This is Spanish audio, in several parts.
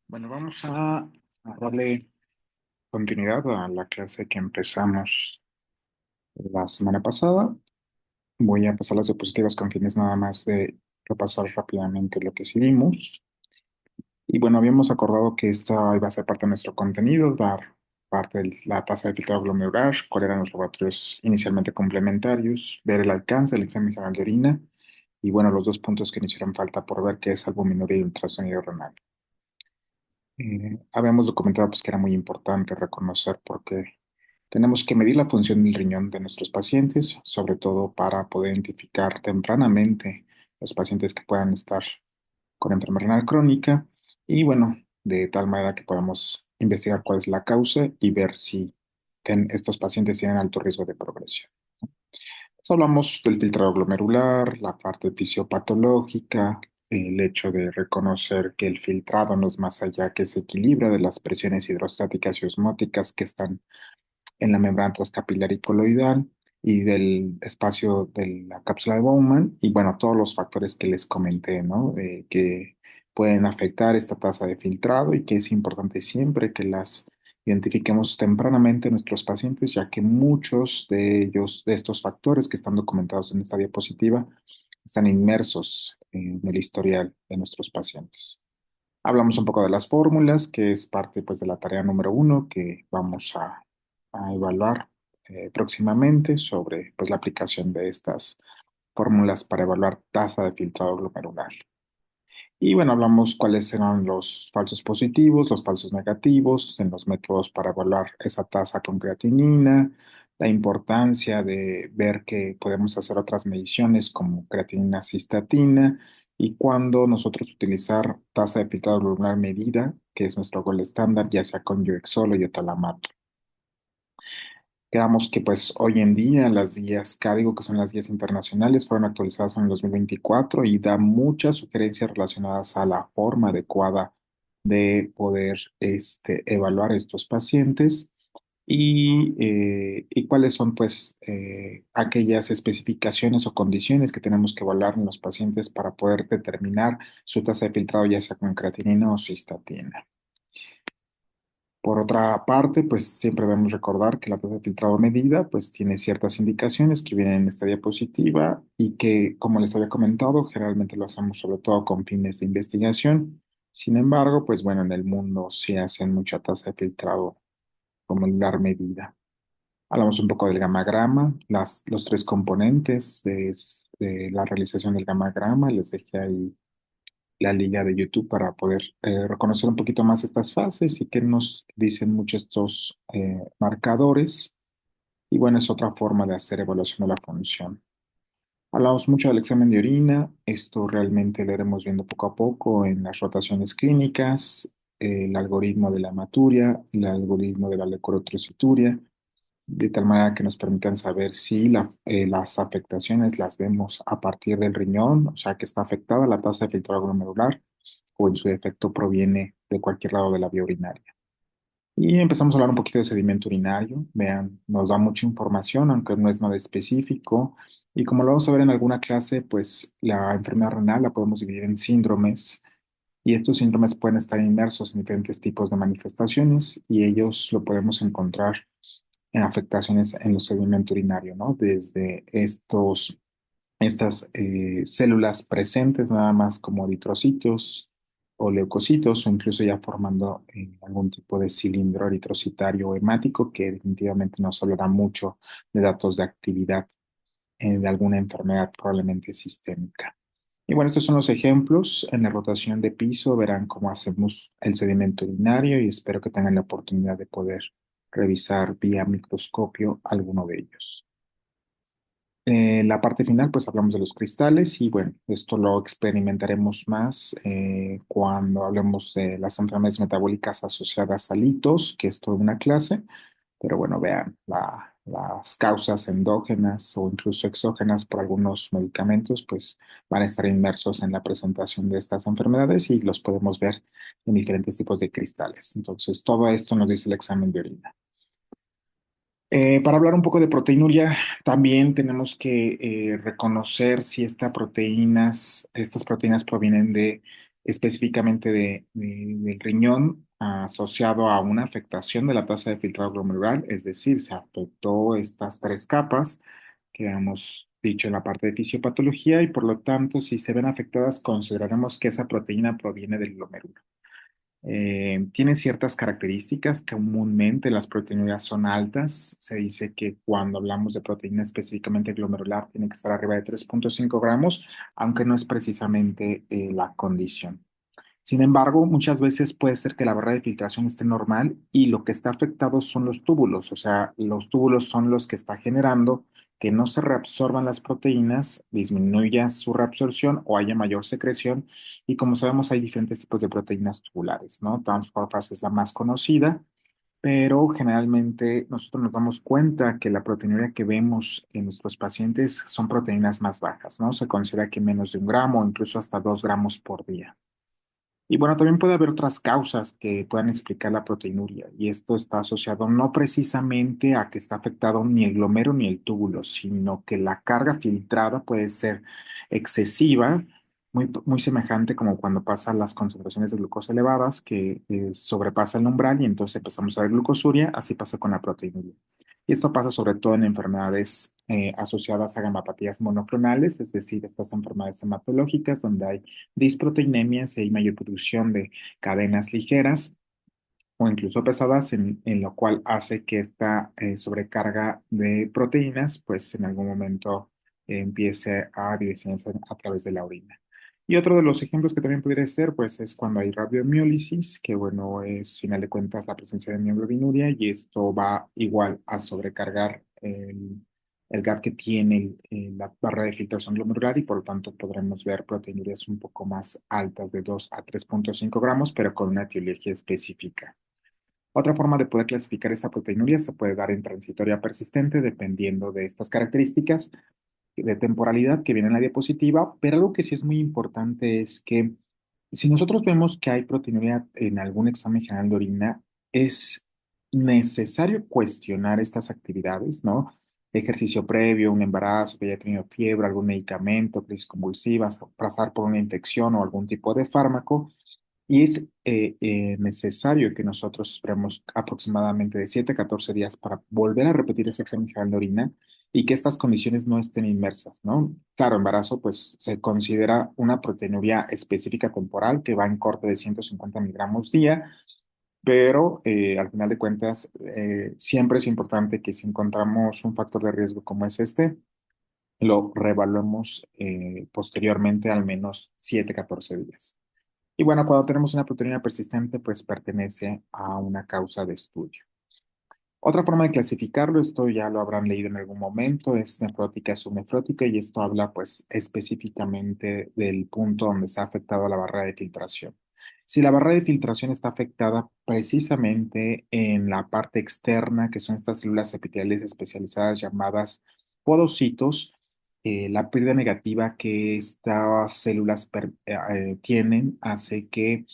Bueno, vamos a darle continuidad a la clase que empezamos la semana pasada. Voy a pasar las diapositivas con fines nada más de repasar rápidamente lo que hicimos. Y bueno, habíamos acordado que esta iba a ser parte de nuestro contenido, dar parte de la tasa de filtrado glomerular, cuáles eran los laboratorios inicialmente complementarios, ver el alcance del examen general de orina y bueno, los dos puntos que nos hicieron falta por ver, que es albuminuria y ultrasonido renal. Habíamos documentado pues, que era muy importante reconocer porque tenemos que medir la función del riñón de nuestros pacientes, sobre todo para poder identificar tempranamente los pacientes que puedan estar con enfermedad renal crónica y bueno, de tal manera que podamos investigar cuál es la causa y ver si estos pacientes tienen alto riesgo de progresión. Pues hablamos del filtrado glomerular, la parte fisiopatológica, el hecho de reconocer que el filtrado no es más allá que ese equilibrio de las presiones hidrostáticas y osmóticas que están en la membrana transcapilar y coloidal y del espacio de la cápsula de Bowman y bueno, todos los factores que les comenté, ¿no? Que pueden afectar esta tasa de filtrado y que es importante siempre que las identifiquemos tempranamente en nuestros pacientes, ya que muchos de ellos, de estos factores que están documentados en esta diapositiva, están inmersos en el historial de nuestros pacientes. Hablamos un poco de las fórmulas, que es parte pues, de la tarea número uno que vamos a evaluar próximamente sobre pues, la aplicación de estas fórmulas para evaluar tasa de filtrado glomerular. Y bueno, hablamos cuáles eran los falsos positivos, los falsos negativos, en los métodos para evaluar esa tasa con creatinina, la importancia de ver que podemos hacer otras mediciones como creatinina cistatina y cuándo nosotros utilizar tasa de filtrado glomerular medida, que es nuestro gol estándar, ya sea con Yoexol o Yotalamato. Quedamos que pues hoy en día las guías CADIGO, que son las guías internacionales, fueron actualizadas en el 2024 y da muchas sugerencias relacionadas a la forma adecuada de poder evaluar estos pacientes y cuáles son pues aquellas especificaciones o condiciones que tenemos que evaluar en los pacientes para poder determinar su tasa de filtrado ya sea con creatinina o cistatina. Por otra parte, pues siempre debemos recordar que la tasa de filtrado medida pues tiene ciertas indicaciones que vienen en esta diapositiva y que, como les había comentado, generalmente lo hacemos sobre todo con fines de investigación. Sin embargo, pues bueno, en el mundo se hacen mucha tasa de filtrado glomerular medida. Hablamos un poco del gamagrama, los tres componentes de la realización del gamagrama. Les dejé ahí la liga de YouTube para poder reconocer un poquito más estas fases y qué nos dicen muchos estos marcadores. Y bueno, es otra forma de hacer evaluación de la función. Hablamos mucho del examen de orina. Esto realmente lo iremos viendo poco a poco en las rotaciones clínicas, el algoritmo de la hematuria, el algoritmo de la leucotrocisituria, de tal manera que nos permitan saber si las afectaciones las vemos a partir del riñón, o sea, que está afectada la tasa de filtrado glomerular, o en su defecto proviene de cualquier lado de la vía urinaria. Y empezamos a hablar un poquito de sedimento urinario. Vean, nos da mucha información, aunque no es nada específico. Y como lo vamos a ver en alguna clase, pues la enfermedad renal la podemos dividir en síndromes. Y estos síndromes pueden estar inmersos en diferentes tipos de manifestaciones y ellos lo podemos encontrar en afectaciones en el sedimento urinario, ¿no? Desde estas células presentes nada más como eritrocitos o leucocitos o incluso ya formando algún tipo de cilindro eritrocitario o hemático que definitivamente nos hablará mucho de datos de actividad de alguna enfermedad probablemente sistémica. Y bueno, estos son los ejemplos. En la rotación de piso verán cómo hacemos el sedimento urinario y espero que tengan la oportunidad de poder revisar vía microscopio alguno de ellos. En la parte final, pues hablamos de los cristales y bueno, esto lo experimentaremos más cuando hablemos de las enfermedades metabólicas asociadas a litos, que es toda una clase, pero bueno, vean, las causas endógenas o incluso exógenas por algunos medicamentos, pues van a estar inmersos en la presentación de estas enfermedades y los podemos ver en diferentes tipos de cristales. Entonces, todo esto nos dice el examen de orina. Para hablar un poco de proteinuria, también tenemos que reconocer si estas proteínas provienen de específicamente del riñón asociado a una afectación de la tasa de filtrado glomerular, es decir, se afectó estas tres capas que hemos dicho en la parte de fisiopatología y por lo tanto, si se ven afectadas, consideraremos que esa proteína proviene del glomérulo. Tiene ciertas características que comúnmente las proteinurías son altas. Se dice que cuando hablamos de proteína específicamente glomerular tiene que estar arriba de 3,5 gramos, aunque no es precisamente la condición. Sin embargo, muchas veces puede ser que la barra de filtración esté normal y lo que está afectado son los túbulos, o sea, los túbulos son los que está generando que no se reabsorban las proteínas, disminuya su reabsorción o haya mayor secreción. Y como sabemos, hay diferentes tipos de proteínas tubulares, ¿no? Transformase es la más conocida, pero generalmente nosotros nos damos cuenta que la proteinuria que vemos en nuestros pacientes son proteínas más bajas, ¿no? Se considera que menos de 1 gramo o incluso hasta 2 gramos por día. Y bueno, también puede haber otras causas que puedan explicar la proteinuria, y esto está asociado no precisamente a que está afectado ni el glomérulo ni el túbulo, sino que la carga filtrada puede ser excesiva, muy semejante como cuando pasan las concentraciones de glucosa elevadas, que sobrepasa el umbral y entonces empezamos a ver glucosuria, así pasa con la proteinuria. Y esto pasa sobre todo en enfermedades asociadas a gamopatías monoclonales, es decir, estas enfermedades hematológicas donde hay disproteinemias y hay mayor producción de cadenas ligeras o incluso pesadas, en lo cual hace que esta sobrecarga de proteínas, pues en algún momento empiece a evidenciarse a través de la orina. Y otro de los ejemplos que también podría ser, pues es cuando hay radiomiólisis, que bueno, es final de cuentas la presencia de mioglobinuria y esto va igual a sobrecargar el gap que tiene la barra de filtración glomerular y por lo tanto podremos ver proteinurías un poco más altas de 2 a 3,5 gramos, pero con una etiología específica. Otra forma de poder clasificar esta proteinuria se puede dar en transitoria persistente, dependiendo de estas características de temporalidad que viene en la diapositiva, pero algo que sí es muy importante es que si nosotros vemos que hay proteinuria en algún examen general de orina, es necesario cuestionar estas actividades, ¿no? Ejercicio previo, un embarazo, que haya tenido fiebre, algún medicamento, crisis convulsivas, pasar por una infección o algún tipo de fármaco. Y es necesario que nosotros esperemos aproximadamente de 7 a 14 días para volver a repetir ese examen general de orina y que estas condiciones no estén inmersas, ¿no? Claro, embarazo pues se considera una proteinuria específica temporal que va en corte de 150 miligramos día, pero al final de cuentas siempre es importante que si encontramos un factor de riesgo como es este, lo reevaluemos posteriormente al menos 7 a 14 días. Y bueno, cuando tenemos una proteína persistente, pues pertenece a una causa de estudio. Otra forma de clasificarlo, esto ya lo habrán leído en algún momento, es nefrótica, subnefrótica, y esto habla pues específicamente del punto donde se ha afectado la barrera de filtración. Si la barrera de filtración está afectada precisamente en la parte externa, que son estas células epiteliales especializadas llamadas podocitos, la pérdida negativa que estas células tienen hace que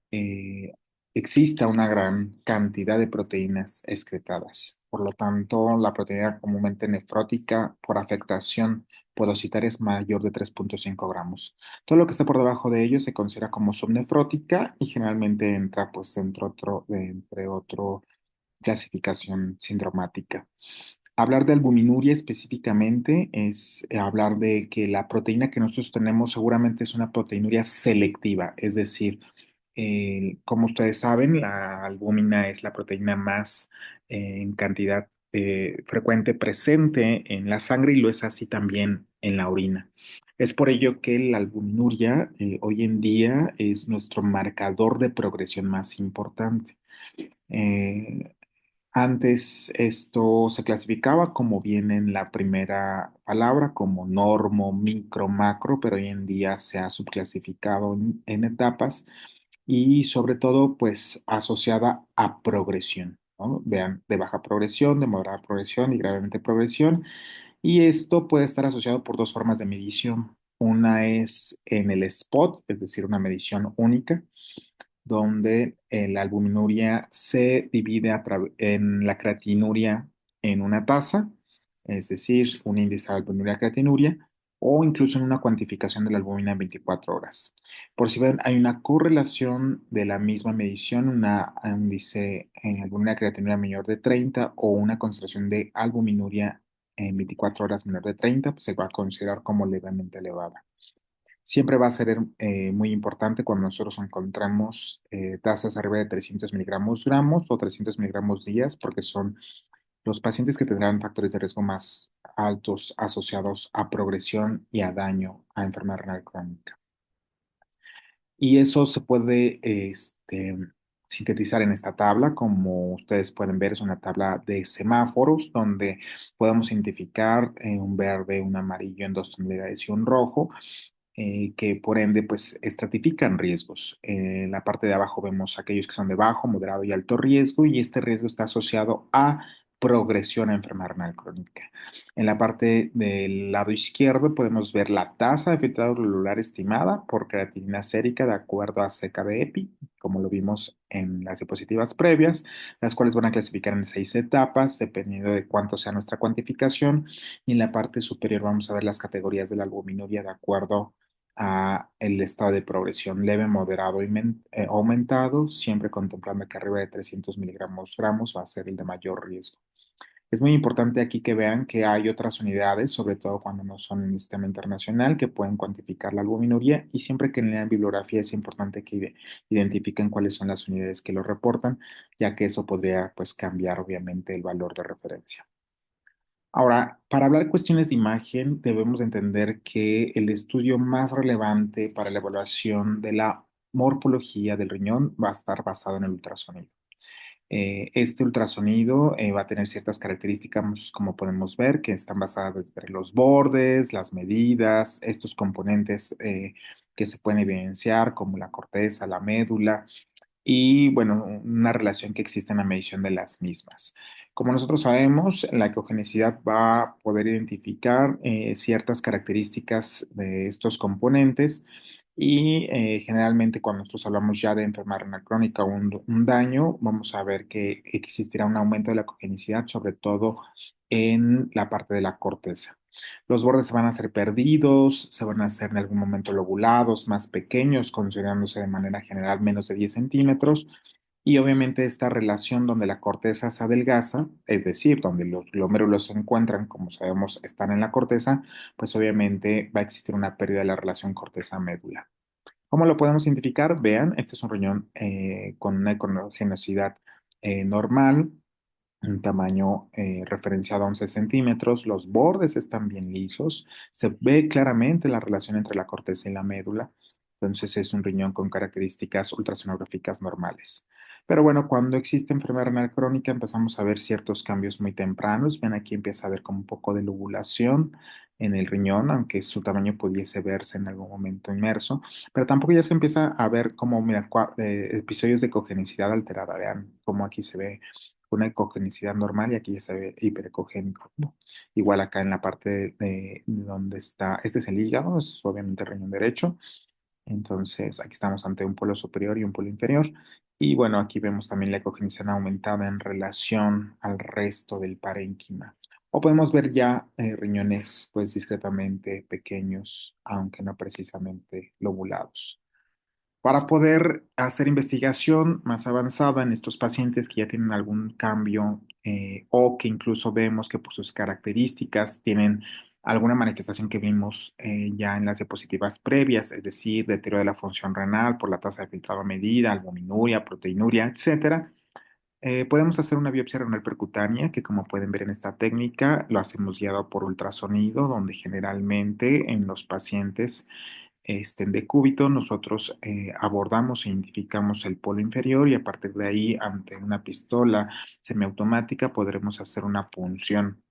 eh, exista una gran cantidad de proteínas excretadas. Por lo tanto, la proteína comúnmente nefrótica por afectación podocitaria es mayor de 3,5 gramos. Todo lo que está por debajo de ello se considera como subnefrótica y generalmente entra pues entre otro clasificación sindromática. Hablar de albuminuria específicamente es hablar de que la proteína que nosotros tenemos seguramente es una proteinuria selectiva, es decir, como ustedes saben, la albúmina es la proteína más en cantidad frecuente presente en la sangre y lo es así también en la orina. Es por ello que la albuminuria hoy en día es nuestro marcador de progresión más importante. Eh, Antes esto se clasificaba como viene en la primera palabra, como normo, micro, macro, pero hoy en día se ha subclasificado en etapas y sobre todo pues asociada a progresión, ¿no? Vean, de baja progresión, de moderada progresión y gravemente progresión. Y esto puede estar asociado por dos formas de medición. Una es en el spot, es decir, una medición única donde la albuminuria se divide en la creatinuria en una tasa, es decir, un índice de albuminuria creatinuria, o incluso en una cuantificación de la albúmina en 24 horas. Por si ven, hay una correlación de la misma medición, una índice en albúmina creatinina menor de 30 o una concentración de albuminuria en 24 horas menor de 30, pues se va a considerar como levemente elevada. Siempre va a ser muy importante cuando nosotros encontramos tasas arriba de 300 miligramos gramos o 300 miligramos días, porque son los pacientes que tendrán factores de riesgo más altos asociados a progresión y a daño a enfermedad renal crónica. Y eso se puede sintetizar en esta tabla. Como ustedes pueden ver, es una tabla de semáforos donde podemos identificar un verde, un amarillo en dos tonalidades y un rojo que por ende pues estratifican riesgos. En la parte de abajo vemos aquellos que son de bajo, moderado y alto riesgo y este riesgo está asociado a progresión a enfermedad renal crónica. En la parte del lado izquierdo podemos ver la tasa de filtrado glomerular estimada por creatinina sérica de acuerdo a CK de EPI, como lo vimos en las diapositivas previas, las cuales van a clasificar en 6 etapas, dependiendo de cuánto sea nuestra cuantificación. Y en la parte superior vamos a ver las categorías de la albuminuria de acuerdo a el estado de progresión leve, moderado y aumentado, siempre contemplando que arriba de 300 miligramos gramos va a ser el de mayor riesgo. Es muy importante aquí que vean que hay otras unidades, sobre todo cuando no son en el sistema internacional, que pueden cuantificar la albuminuria y siempre que lean bibliografía es importante que identifiquen cuáles son las unidades que lo reportan, ya que eso podría pues cambiar obviamente el valor de referencia. Ahora, para hablar de cuestiones de imagen, debemos de entender que el estudio más relevante para la evaluación de la morfología del riñón va a estar basado en el ultrasonido. Este ultrasonido va a tener ciertas características, como podemos ver, que están basadas entre los bordes, las medidas, estos componentes que se pueden evidenciar, como la corteza, la médula, y bueno, una relación que existe en la medición de las mismas. Como nosotros sabemos, la ecogenicidad va a poder identificar ciertas características de estos componentes y generalmente cuando nosotros hablamos ya de enfermedad renal crónica o un daño, vamos a ver que existirá un aumento de la ecogenicidad, sobre todo en la parte de la corteza. Los bordes se van a hacer perdidos, se van a hacer en algún momento lobulados, más pequeños, considerándose de manera general menos de 10 centímetros. Y obviamente esta relación donde la corteza se adelgaza, es decir, donde los glomérulos se encuentran, como sabemos, están en la corteza, pues obviamente va a existir una pérdida de la relación corteza-médula. ¿Cómo lo podemos identificar? Vean, este es un riñón con una iconogenosidad normal, un tamaño referenciado a 11 centímetros, los bordes están bien lisos, se ve claramente la relación entre la corteza y la médula, entonces es un riñón con características ultrasonográficas normales. Pero bueno, cuando existe enfermedad renal crónica empezamos a ver ciertos cambios muy tempranos, ven aquí empieza a haber como un poco de lobulación en el riñón, aunque su tamaño pudiese verse en algún momento inmerso, pero tampoco ya se empieza a ver como, mira, episodios de cogenicidad alterada, vean cómo aquí se ve una ecogenicidad normal y aquí ya se ve hiperecogénico, ¿no? Igual acá en la parte de donde está, este es el hígado, es obviamente el riñón derecho, entonces aquí estamos ante un polo superior y un polo inferior, y bueno, aquí vemos también la ecogenicidad aumentada en relación al resto del parénquima. O podemos ver ya riñones pues discretamente pequeños, aunque no precisamente lobulados. Para poder hacer investigación más avanzada en estos pacientes que ya tienen algún cambio o que incluso vemos que por sus características tienen alguna manifestación que vimos ya en las diapositivas previas, es decir, deterioro de la función renal por la tasa de filtrado medida, albuminuria, proteinuria, etcétera, podemos hacer una biopsia renal percutánea, que como pueden ver en esta técnica, lo hacemos guiado por ultrasonido, donde generalmente en los pacientes en decúbito, nosotros abordamos e identificamos el polo inferior y a partir de ahí, ante una pistola semiautomática, podremos hacer una punción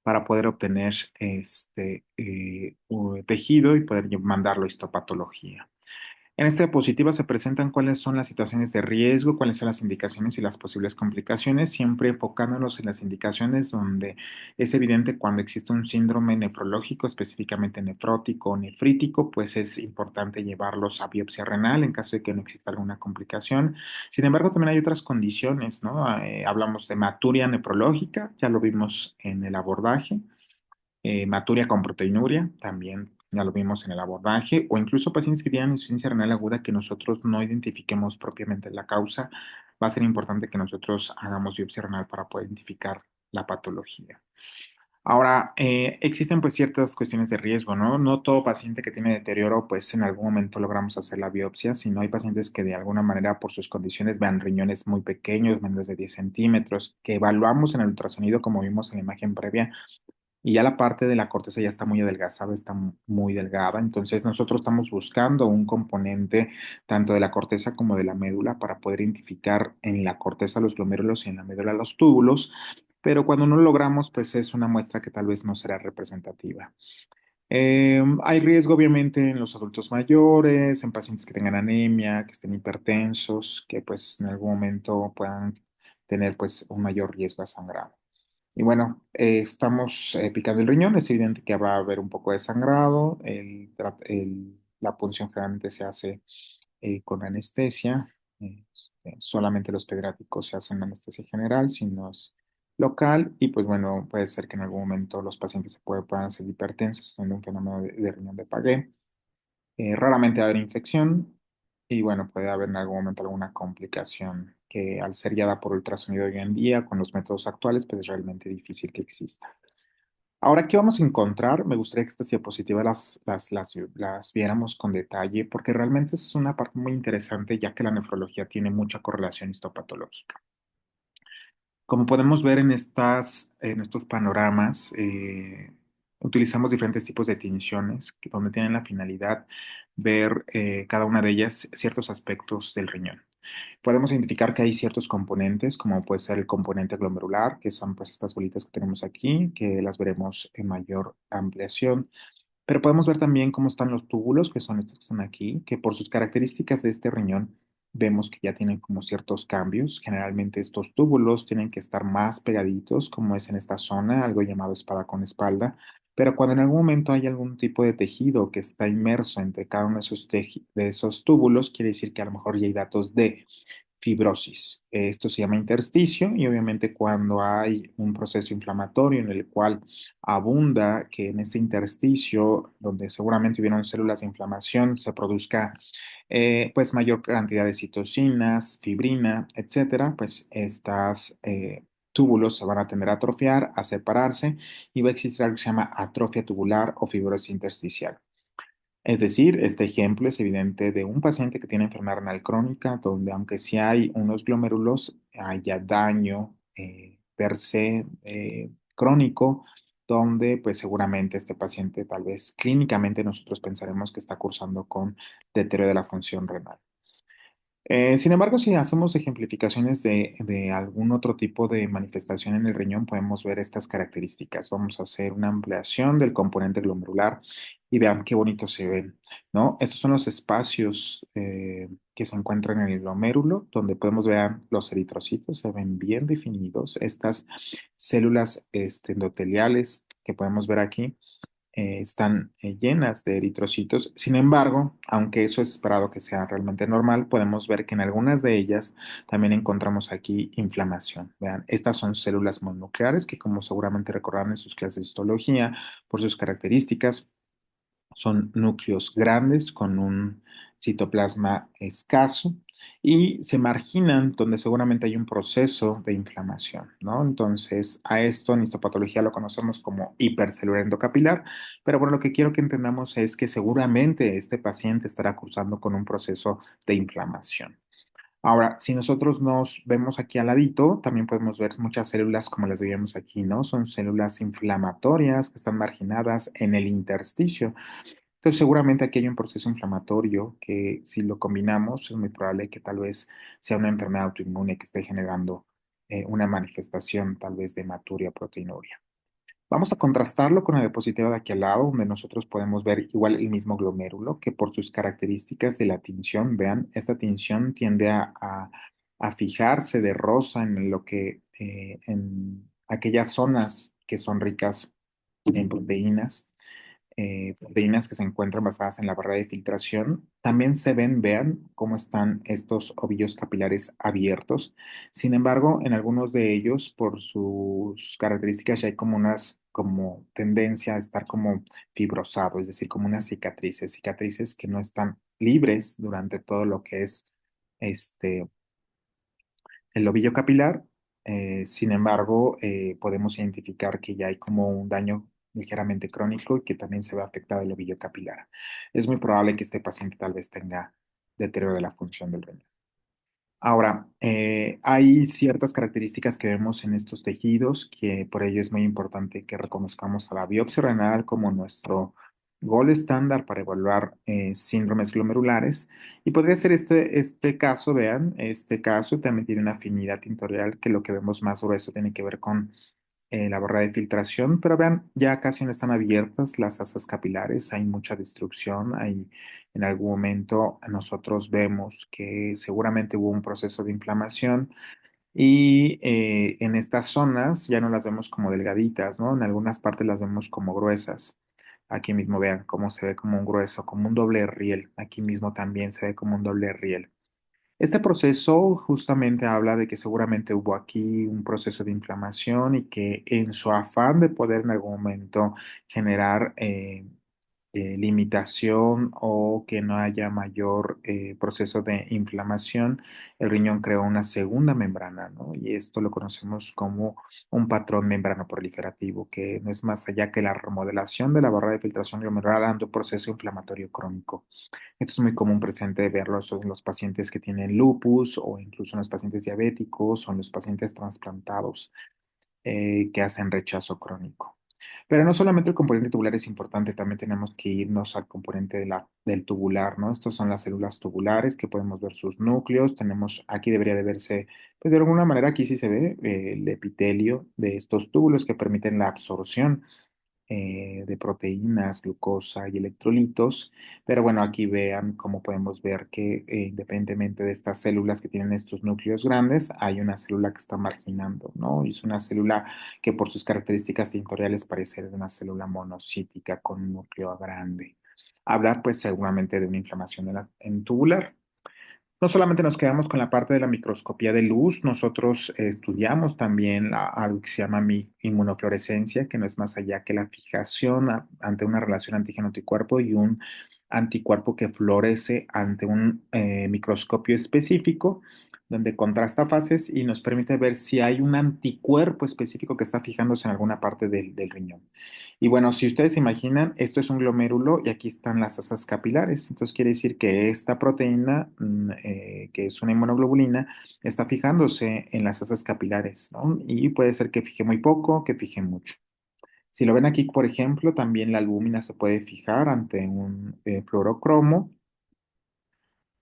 para poder obtener tejido y poder mandarlo a histopatología. En esta diapositiva se presentan cuáles son las situaciones de riesgo, cuáles son las indicaciones y las posibles complicaciones, siempre enfocándonos en las indicaciones donde es evidente cuando existe un síndrome nefrológico, específicamente nefrótico o nefrítico, pues es importante llevarlos a biopsia renal en caso de que no exista alguna complicación. Sin embargo, también hay otras condiciones, ¿no? Hablamos de hematuria nefrológica, ya lo vimos en el abordaje. Hematuria con proteinuria, también ya lo vimos en el abordaje, o incluso pacientes que tienen insuficiencia renal aguda que nosotros no identifiquemos propiamente la causa. Va a ser importante que nosotros hagamos biopsia renal para poder identificar la patología. Ahora, existen pues ciertas cuestiones de riesgo, ¿no? No todo paciente que tiene deterioro, pues en algún momento logramos hacer la biopsia, sino hay pacientes que de alguna manera por sus condiciones vean riñones muy pequeños, menos de 10 centímetros, que evaluamos en el ultrasonido como vimos en la imagen previa, y ya la parte de la corteza ya está muy adelgazada, está muy delgada, entonces nosotros estamos buscando un componente tanto de la corteza como de la médula para poder identificar en la corteza los glomérulos y en la médula los túbulos, pero cuando no lo logramos, pues es una muestra que tal vez no será representativa. Hay riesgo, obviamente, en los adultos mayores, en pacientes que tengan anemia, que estén hipertensos, que pues en algún momento puedan tener pues un mayor riesgo a sangrado. Y bueno, estamos picando el riñón, es evidente que va a haber un poco de sangrado, la punción generalmente se hace con anestesia, solamente los pediátricos se hacen anestesia general, si no es local, y pues bueno, puede ser que en algún momento los pacientes puedan hacer hipertensos, haciendo un fenómeno de riñón de Paget. Raramente va a haber infección y bueno, puede haber en algún momento alguna complicación que al ser guiada por ultrasonido hoy en día con los métodos actuales, pues es realmente difícil que exista. Ahora, ¿qué vamos a encontrar? Me gustaría que estas diapositivas las viéramos con detalle porque realmente es una parte muy interesante ya que la nefrología tiene mucha correlación histopatológica. Como podemos ver en estos panoramas, utilizamos diferentes tipos de tinciones donde tienen la finalidad ver cada una de ellas ciertos aspectos del riñón. Podemos identificar que hay ciertos componentes, como puede ser el componente glomerular, que son pues estas bolitas que tenemos aquí, que las veremos en mayor ampliación. Pero podemos ver también cómo están los túbulos, que son estos que están aquí, que por sus características de este riñón vemos que ya tienen como ciertos cambios. Generalmente estos túbulos tienen que estar más pegaditos, como es en esta zona, algo llamado espada con espalda. Pero cuando en algún momento hay algún tipo de tejido que está inmerso entre cada uno de de esos túbulos, quiere decir que a lo mejor ya hay datos de fibrosis. Esto se llama intersticio y obviamente cuando hay un proceso inflamatorio en el cual abunda que en este intersticio, donde seguramente hubieron células de inflamación, se produzca pues mayor cantidad de citocinas, fibrina, etcétera, pues estas túbulos se van a tender a atrofiar, a separarse y va a existir algo que se llama atrofia tubular o fibrosis intersticial. Es decir, este ejemplo es evidente de un paciente que tiene enfermedad renal crónica, donde aunque sí hay unos glomérulos, haya daño per se crónico, donde pues seguramente este paciente tal vez clínicamente nosotros pensaremos que está cursando con deterioro de la función renal. Sin embargo, si hacemos ejemplificaciones de algún otro tipo de manifestación en el riñón, podemos ver estas características. Vamos a hacer una ampliación del componente glomerular y vean qué bonito se ven, ¿no? Estos son los espacios que se encuentran en el glomérulo, donde podemos ver los eritrocitos, se ven bien definidos. Estas células endoteliales que podemos ver aquí están llenas de eritrocitos. Sin embargo, aunque eso es esperado que sea realmente normal, podemos ver que en algunas de ellas también encontramos aquí inflamación. Vean, estas son células mononucleares que, como seguramente recordarán en sus clases de histología, por sus características, son núcleos grandes con un citoplasma escaso y se marginan donde seguramente hay un proceso de inflamación, ¿no? Entonces, a esto en histopatología lo conocemos como hipercelular endocapilar, pero bueno, lo que quiero que entendamos es que seguramente este paciente estará cursando con un proceso de inflamación. Ahora, si nosotros nos vemos aquí al ladito, también podemos ver muchas células como las veíamos aquí, ¿no? Son células inflamatorias que están marginadas en el intersticio. Entonces, seguramente aquí hay un proceso inflamatorio que si lo combinamos es muy probable que tal vez sea una enfermedad autoinmune que esté generando una manifestación tal vez de hematuria o proteinuria. Vamos a contrastarlo con la diapositiva de aquí al lado, donde nosotros podemos ver igual el mismo glomérulo, que por sus características de la tinción, vean, esta tinción tiende a fijarse de rosa en lo que, en aquellas zonas que son ricas en proteínas que se encuentran basadas en la barrera de filtración. También se ven, vean cómo están estos ovillos capilares abiertos. Sin embargo, en algunos de ellos, por sus características, ya hay como unas como tendencia a estar como fibrosado, es decir, como unas cicatrices, cicatrices que no están libres durante todo lo que es este, el lobillo capilar. Sin embargo, podemos identificar que ya hay como un daño ligeramente crónico y que también se ve afectado el lobillo capilar. Es muy probable que este paciente tal vez tenga deterioro de la función del riñón. Ahora, hay ciertas características que vemos en estos tejidos que por ello es muy importante que reconozcamos a la biopsia renal como nuestro gol estándar para evaluar síndromes glomerulares. Y podría ser este caso, vean, este caso también tiene una afinidad tintorial que lo que vemos más grueso tiene que ver con la barra de filtración, pero vean, ya casi no están abiertas las asas capilares, hay mucha destrucción, hay, en algún momento nosotros vemos que seguramente hubo un proceso de inflamación y en estas zonas ya no las vemos como delgaditas, ¿no? En algunas partes las vemos como gruesas. Aquí mismo vean cómo se ve como un grueso, como un doble riel. Aquí mismo también se ve como un doble riel. Este proceso justamente habla de que seguramente hubo aquí un proceso de inflamación y que en su afán de poder en algún momento generar limitación o que no haya mayor proceso de inflamación, el riñón creó una segunda membrana, ¿no? Y esto lo conocemos como un patrón membrano proliferativo, que no es más allá que la remodelación de la barrera de filtración glomerular ante un proceso inflamatorio crónico. Esto es muy común presente verlo en los pacientes que tienen lupus o incluso en los pacientes diabéticos o en los pacientes trasplantados que hacen rechazo crónico. Pero no solamente el componente tubular es importante, también tenemos que irnos al componente del tubular, ¿no? Estas son las células tubulares que podemos ver sus núcleos. Tenemos, aquí debería de verse, pues de alguna manera aquí sí se ve el epitelio de estos túbulos que permiten la absorción de proteínas, glucosa y electrolitos. Pero bueno, aquí vean cómo podemos ver que independientemente de estas células que tienen estos núcleos grandes, hay una célula que está marginando, ¿no? Y es una célula que por sus características tintoriales parece ser una célula monocítica con un núcleo grande. Hablar pues seguramente de una inflamación en tubular. No solamente nos quedamos con la parte de la microscopía de luz, nosotros estudiamos también algo que se llama inmunofluorescencia, que no es más allá que la fijación ante una relación antígeno-anticuerpo y un anticuerpo que florece ante un microscopio específico, donde contrasta fases y nos permite ver si hay un anticuerpo específico que está fijándose en alguna parte del riñón. Y bueno, si ustedes se imaginan, esto es un glomérulo y aquí están las asas capilares. Entonces quiere decir que esta proteína, que es una inmunoglobulina, está fijándose en las asas capilares, ¿no? Y puede ser que fije muy poco, que fije mucho. Si lo ven aquí, por ejemplo, también la albúmina se puede fijar ante un fluorocromo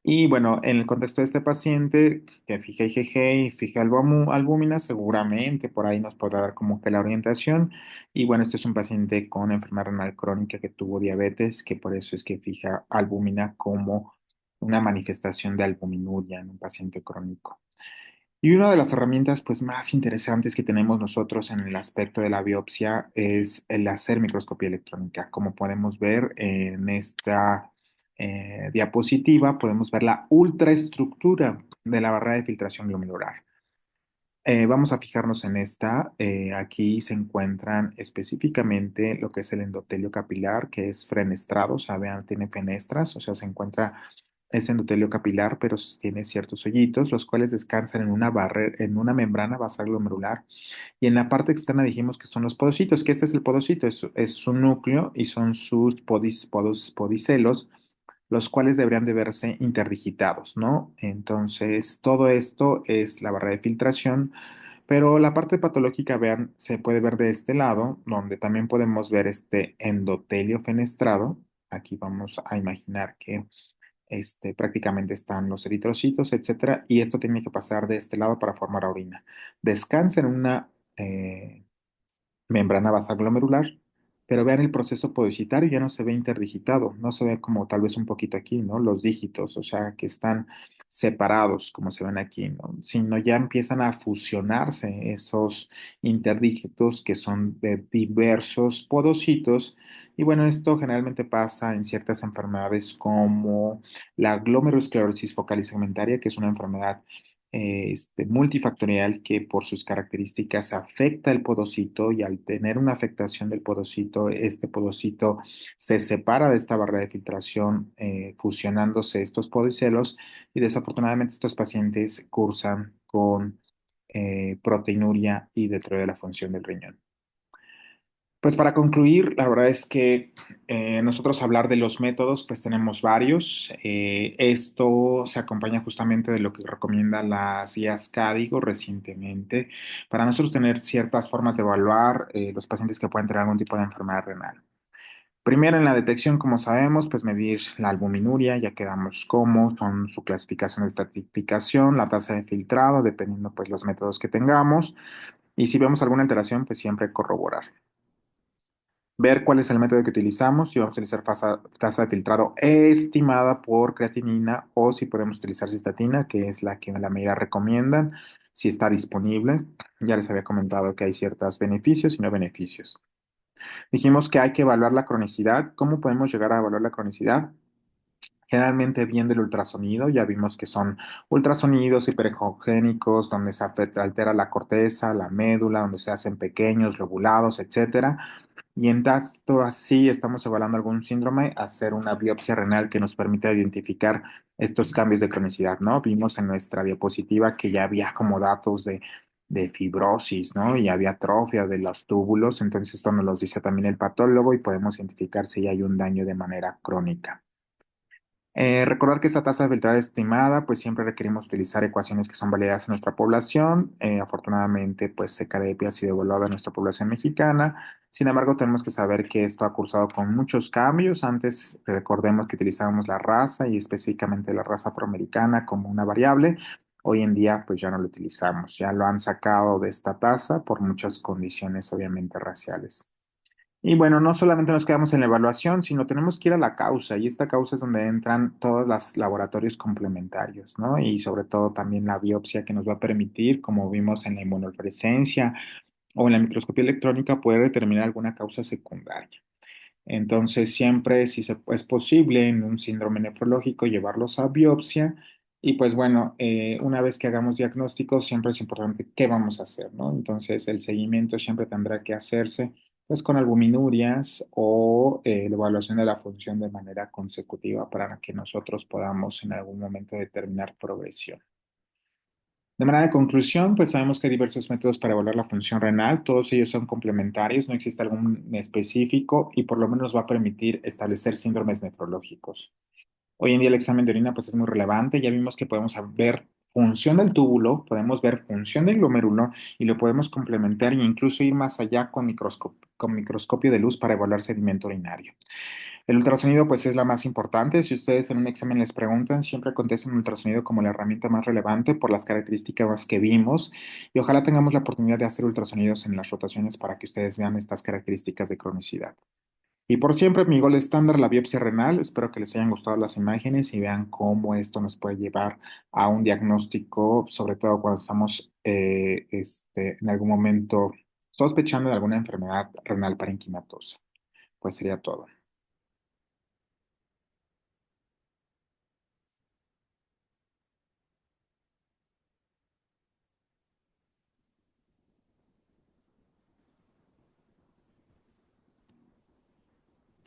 y bueno, en el contexto de este paciente que fija IgG y fija albúmina, seguramente por ahí nos podrá dar como que la orientación. Y bueno, este es un paciente con enfermedad renal crónica que tuvo diabetes, que por eso es que fija albúmina como una manifestación de albuminuria en un paciente crónico. Y una de las herramientas pues más interesantes que tenemos nosotros en el aspecto de la biopsia es el hacer microscopía electrónica. Como podemos ver en esta diapositiva, podemos ver la ultraestructura de la barrera de filtración glomerular. Vamos a fijarnos en esta. Aquí se encuentran específicamente lo que es el endotelio capilar, que es fenestrado, o sea, vean, tiene fenestras, o sea, se encuentra ese endotelio capilar, pero tiene ciertos hoyitos, los cuales descansan en una barrera, en una membrana basal glomerular. Y en la parte externa dijimos que son los podocitos, que este es el podocito, es su núcleo y son sus podicelos, los cuales deberían de verse interdigitados, ¿no? Entonces, todo esto es la barrera de filtración, pero la parte patológica, vean, se puede ver de este lado, donde también podemos ver este endotelio fenestrado. Aquí vamos a imaginar que prácticamente están los eritrocitos, etcétera, y esto tiene que pasar de este lado para formar orina. Descansa en una membrana basal glomerular, pero vean el proceso podocitario, ya no se ve interdigitado, no se ve como tal vez un poquito aquí, ¿no? Los dígitos, o sea, que están separados, como se ven aquí, ¿no? Sino ya empiezan a fusionarse esos interdígitos que son de diversos podocitos. Y bueno, esto generalmente pasa en ciertas enfermedades como la glomerulosclerosis focal y segmentaria, que es una enfermedad multifactorial que por sus características afecta el podocito y al tener una afectación del podocito, este podocito se separa de esta barrera de filtración, fusionándose estos podicelos y desafortunadamente estos pacientes cursan con proteinuria y deterioro de la función del riñón. Pues para concluir, la verdad es que nosotros hablar de los métodos, pues tenemos varios. Esto se acompaña justamente de lo que recomienda las guías Cádigo recientemente para nosotros tener ciertas formas de evaluar los pacientes que pueden tener algún tipo de enfermedad renal. Primero, en la detección, como sabemos, pues medir la albuminuria, ya quedamos cómo son su clasificación de estratificación, la tasa de filtrado, dependiendo pues los métodos que tengamos. Y si vemos alguna alteración, pues siempre corroborar. Ver cuál es el método que utilizamos, si vamos a utilizar tasa de filtrado estimada por creatinina o si podemos utilizar cistatina, que es la que la mayoría recomiendan, si está disponible. Ya les había comentado que hay ciertos beneficios y no beneficios. Dijimos que hay que evaluar la cronicidad. ¿Cómo podemos llegar a evaluar la cronicidad? Generalmente viendo el ultrasonido, ya vimos que son ultrasonidos hiperechogénicos, donde se altera la corteza, la médula, donde se hacen pequeños, lobulados, etcétera. Y en tanto así estamos evaluando algún síndrome, hacer una biopsia renal que nos permita identificar estos cambios de cronicidad, ¿no? Vimos en nuestra diapositiva que ya había como datos de fibrosis, ¿no? Y había atrofia de los túbulos, entonces esto nos lo dice también el patólogo y podemos identificar si hay un daño de manera crónica. Recordar que esta tasa de filtrado estimada, pues siempre requerimos utilizar ecuaciones que son validadas en nuestra población. Afortunadamente, pues CKDP ha sido evaluado en nuestra población mexicana. Sin embargo, tenemos que saber que esto ha cursado con muchos cambios. Antes, recordemos que utilizábamos la raza y específicamente la raza afroamericana como una variable. Hoy en día, pues ya no lo utilizamos. Ya lo han sacado de esta tasa por muchas condiciones, obviamente, raciales. Y bueno, no solamente nos quedamos en la evaluación, sino tenemos que ir a la causa, y esta causa es donde entran todos los laboratorios complementarios, ¿no? Y sobre todo también la biopsia que nos va a permitir, como vimos en la inmunofluorescencia o en la microscopía electrónica, poder determinar alguna causa secundaria. Entonces, siempre, si es posible, en un síndrome nefrológico, llevarlos a biopsia. Y pues bueno, una vez que hagamos diagnóstico, siempre es importante qué vamos a hacer, ¿no? Entonces, el seguimiento siempre tendrá que hacerse pues con albuminurias o la evaluación de la función de manera consecutiva para que nosotros podamos en algún momento determinar progresión. De manera de conclusión, pues sabemos que hay diversos métodos para evaluar la función renal, todos ellos son complementarios, no existe algún específico y por lo menos va a permitir establecer síndromes nefrológicos. Hoy en día el examen de orina pues es muy relevante, ya vimos que podemos ver función del túbulo, podemos ver función del glomérulo y lo podemos complementar e incluso ir más allá con microscopio de luz para evaluar sedimento urinario. El ultrasonido pues es la más importante. Si ustedes en un examen les preguntan, siempre contesten el ultrasonido como la herramienta más relevante por las características que vimos y ojalá tengamos la oportunidad de hacer ultrasonidos en las rotaciones para que ustedes vean estas características de cronicidad. Y por siempre, mi gol estándar, la biopsia renal. Espero que les hayan gustado las imágenes y vean cómo esto nos puede llevar a un diagnóstico, sobre todo cuando estamos en algún momento sospechando de alguna enfermedad renal parenquimatosa. Pues sería todo.